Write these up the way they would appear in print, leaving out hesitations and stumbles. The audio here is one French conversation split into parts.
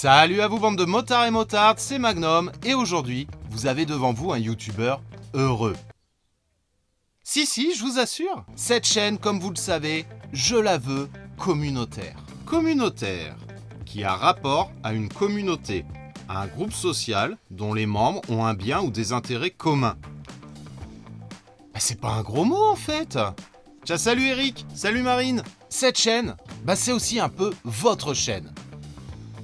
Salut à vous bande de motards et motardes, c'est Magnum et aujourd'hui, vous avez devant vous un youtubeur heureux. Si, je vous assure, cette chaîne, comme vous le savez, je la veux communautaire. Communautaire, qui a rapport à une communauté, à un groupe social dont les membres ont un bien ou des intérêts communs. C'est pas un gros mot en fait. Tiens, salut Eric, salut Marine. Cette chaîne, c'est aussi un peu votre chaîne.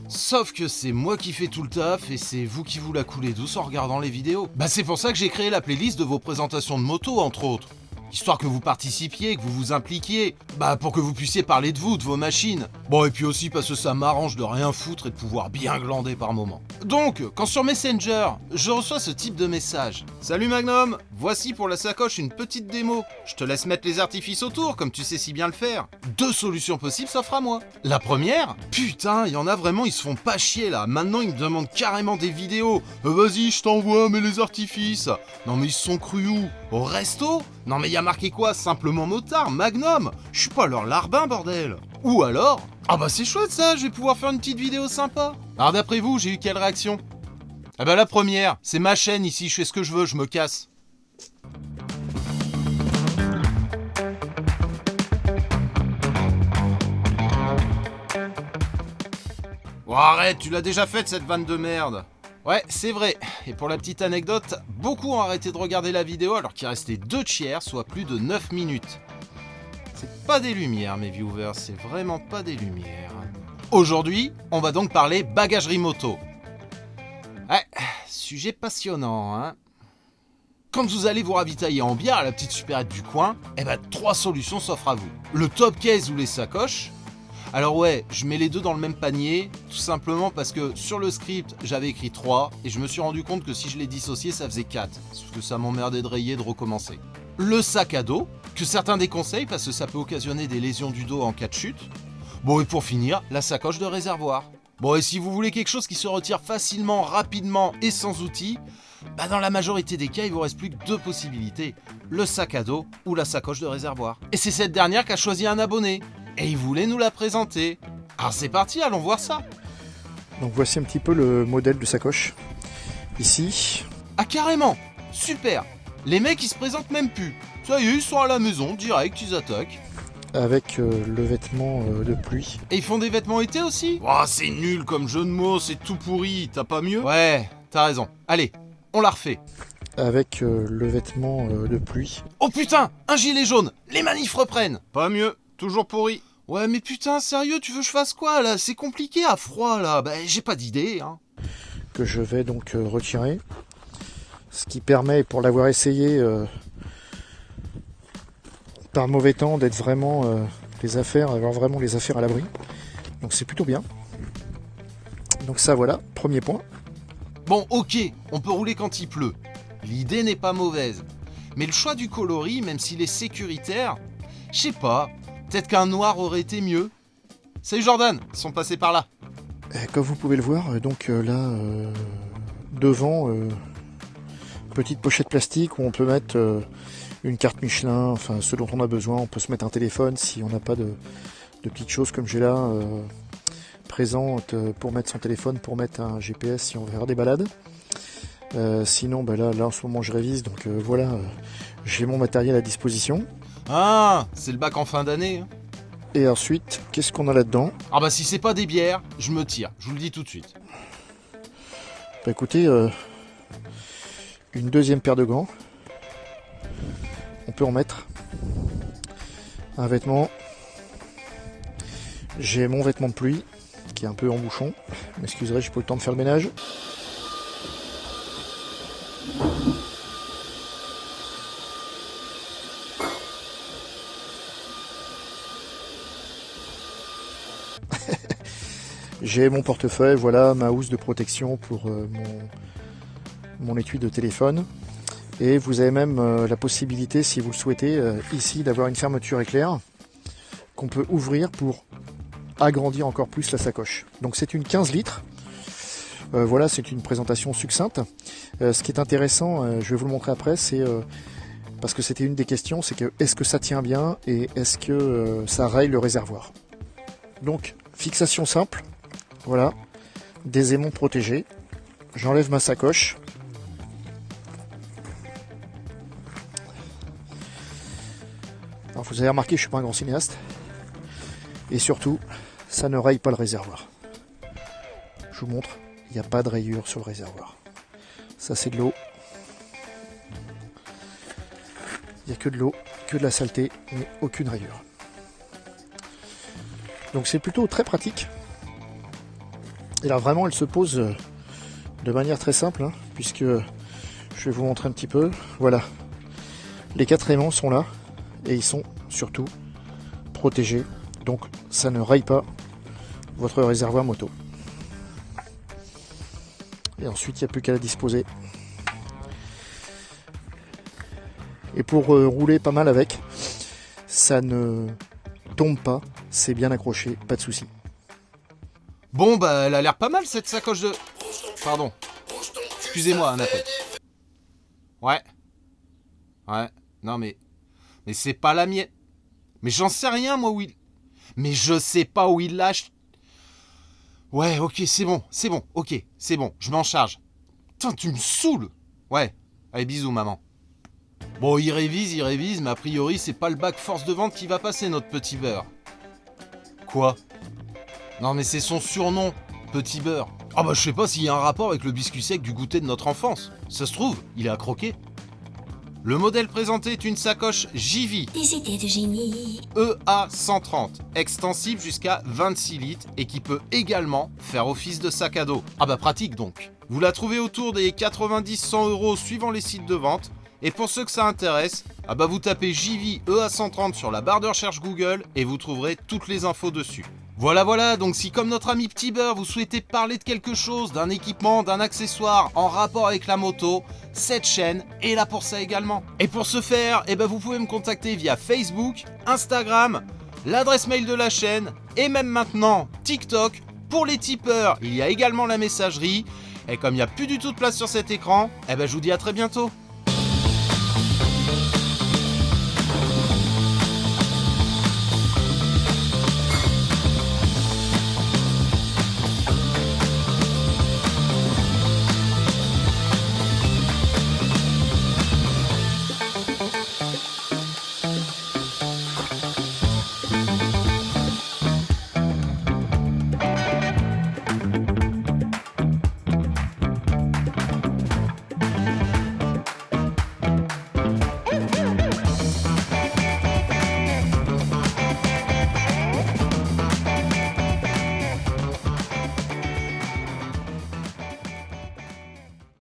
Sauf que c'est moi qui fais tout le taf et c'est vous qui vous la coulez douce en regardant les vidéos. C'est pour ça que j'ai créé la playlist de vos présentations de moto entre autres. Histoire que vous participiez, que vous vous impliquiez. Pour que vous puissiez parler de vous, de vos machines. Et puis aussi parce que ça m'arrange de rien foutre et de pouvoir bien glander par moment. Donc, quand sur Messenger, je reçois ce type de message. Salut Magnum, voici pour la sacoche une petite démo. Je te laisse mettre les artifices autour, comme tu sais si bien le faire. 2 solutions possibles s'offrent à moi. La première, putain, il y en a vraiment, ils se font pas chier là. Maintenant, ils me demandent carrément des vidéos. Vas-y, je t'envoie, mais les artifices. Non mais ils se sont crus où? Au resto? Non mais y a marqué quoi? Simplement motard, Magnum. Je suis pas leur larbin, bordel. Ou alors, c'est chouette ça, je vais pouvoir faire une petite vidéo sympa. Alors d'après vous, j'ai eu quelle réaction? La première, c'est ma chaîne ici, je fais ce que je veux, je me casse. Arrête, tu l'as déjà faite cette vanne de merde. Ouais, c'est vrai. Et pour la petite anecdote, beaucoup ont arrêté de regarder la vidéo alors qu'il restait 2 tiers, soit plus de 9 minutes. C'est pas des lumières, mes viewers, c'est vraiment pas des lumières. Aujourd'hui, on va donc parler bagagerie moto. Ouais, sujet passionnant, hein. Quand vous allez vous ravitailler en bière à la petite supérette du coin, 3 solutions s'offrent à vous. Le top case ou les sacoches. Alors ouais, je mets les deux dans le même panier, tout simplement parce que sur le script, j'avais écrit 3, et je me suis rendu compte que si je les dissociais, ça faisait 4, sauf que ça m'emmerdait de rayer, de recommencer. Le sac à dos, que certains déconseillent parce que ça peut occasionner des lésions du dos en cas de chute. Et pour finir, la sacoche de réservoir. Et si vous voulez quelque chose qui se retire facilement, rapidement et sans outils, dans la majorité des cas, il vous reste plus que 2 possibilités, le sac à dos ou la sacoche de réservoir. Et c'est cette dernière qu'a choisi un abonné. Et il voulait nous la présenter. Alors c'est parti, allons voir ça. Donc voici un petit peu le modèle de sacoche. Ici. Ah carrément, super. Les mecs ils se présentent même plus. Ça y est, ils sont à la maison, direct, ils attaquent. Avec le vêtement de pluie. Et ils font des vêtements été aussi? C'est nul comme jeu de mots, c'est tout pourri, t'as pas mieux? Ouais, t'as raison. Allez, on la refait. Avec le vêtement de pluie. Oh putain, un gilet jaune, les manifs reprennent. Pas mieux. Toujours pourri. Ouais, mais putain, sérieux, tu veux que je fasse quoi, là? C'est compliqué à froid, là. J'ai pas d'idée, hein. Que je vais donc retirer. Ce qui permet, pour l'avoir essayé par mauvais temps, d'être vraiment avoir vraiment les affaires à l'abri. Donc c'est plutôt bien. Donc ça, voilà, premier point. Bon, ok, on peut rouler quand il pleut. L'idée n'est pas mauvaise. Mais le choix du coloris, même s'il est sécuritaire, je sais pas. Peut-être qu'un noir aurait été mieux. Salut Jordan, ils sont passés par là. Comme vous pouvez le voir, donc là, devant, petite pochette plastique où on peut mettre une carte Michelin, enfin ce dont on a besoin. On peut se mettre un téléphone si on n'a pas de petites choses comme j'ai là, présentes pour mettre son téléphone, pour mettre un GPS si on veut faire des balades. Sinon, là en ce moment je révise, donc voilà, j'ai mon matériel à disposition. Ah, c'est le bac en fin d'année. Hein. Et ensuite, qu'est-ce qu'on a là-dedans? Si c'est pas des bières, je me tire, je vous le dis tout de suite. Écoutez, une deuxième paire de gants. On peut en mettre. Un vêtement. J'ai mon vêtement de pluie, qui est un peu en bouchon. M'excuserez, j'ai pas eu le temps de faire le ménage. J'ai mon portefeuille, voilà, ma housse de protection pour mon étui de téléphone. Et vous avez même la possibilité, si vous le souhaitez, ici d'avoir une fermeture éclair qu'on peut ouvrir pour agrandir encore plus la sacoche. Donc c'est une 15 litres. Voilà, c'est une présentation succincte. Ce qui est intéressant, je vais vous le montrer après, c'est parce que c'était une des questions, c'est que est-ce que ça tient bien et est-ce que ça raye le réservoir. Donc fixation simple, voilà, des aimants protégés. J'enlève ma sacoche. Alors vous avez remarqué, je suis pas un grand cinéaste. Et surtout, ça ne raye pas le réservoir. Je vous montre, il n'y a pas de rayure sur le réservoir. Ça c'est de l'eau. Il n'y a que de l'eau, que de la saleté, mais aucune rayure. Donc c'est plutôt très pratique. Et là vraiment elle se pose de manière très simple, hein, puisque je vais vous montrer un petit peu. Voilà, les 4 aimants sont là et ils sont surtout protégés, donc ça ne raye pas votre réservoir moto. Et ensuite il n'y a plus qu'à la disposer. Et pour rouler pas mal avec, ça ne tombe pas, c'est bien accroché, pas de souci. Bon, bah, elle a l'air pas mal cette sacoche de... Pardon. Excusez-moi, un appel. Ouais. Ouais. Non, mais c'est pas la mienne. Mais j'en sais rien, moi, où il... Mais je sais pas où il lâche. Ouais, ok, c'est bon, ok, c'est bon, je m'en charge. Putain, tu me saoules. Ouais. Allez, bisous, maman. Bon, il révise, mais a priori, c'est pas le bac force de vente qui va passer, notre petit beurre. Quoi ? Non, mais c'est son surnom, Petit Beurre. Ah bah je sais pas s'il y a un rapport avec le biscuit sec du goûter de notre enfance. Ça se trouve, il est à croquer. Le modèle présenté est une sacoche Jivi Des idées de génie. EA130, extensible jusqu'à 26 litres et qui peut également faire office de sac à dos. Ah bah pratique donc. Vous la trouvez autour des 90-100 € suivant les sites de vente. Et pour ceux que ça intéresse, ah bah vous tapez Jivi EA130 sur la barre de recherche Google et vous trouverez toutes les infos dessus. Voilà, donc si comme notre ami Petit Beurre, vous souhaitez parler de quelque chose, d'un équipement, d'un accessoire en rapport avec la moto, cette chaîne est là pour ça également. Et pour ce faire, vous pouvez me contacter via Facebook, Instagram, l'adresse mail de la chaîne et même maintenant TikTok. Pour les tipeurs, il y a également la messagerie. Et comme il n'y a plus du tout de place sur cet écran, je vous dis à très bientôt.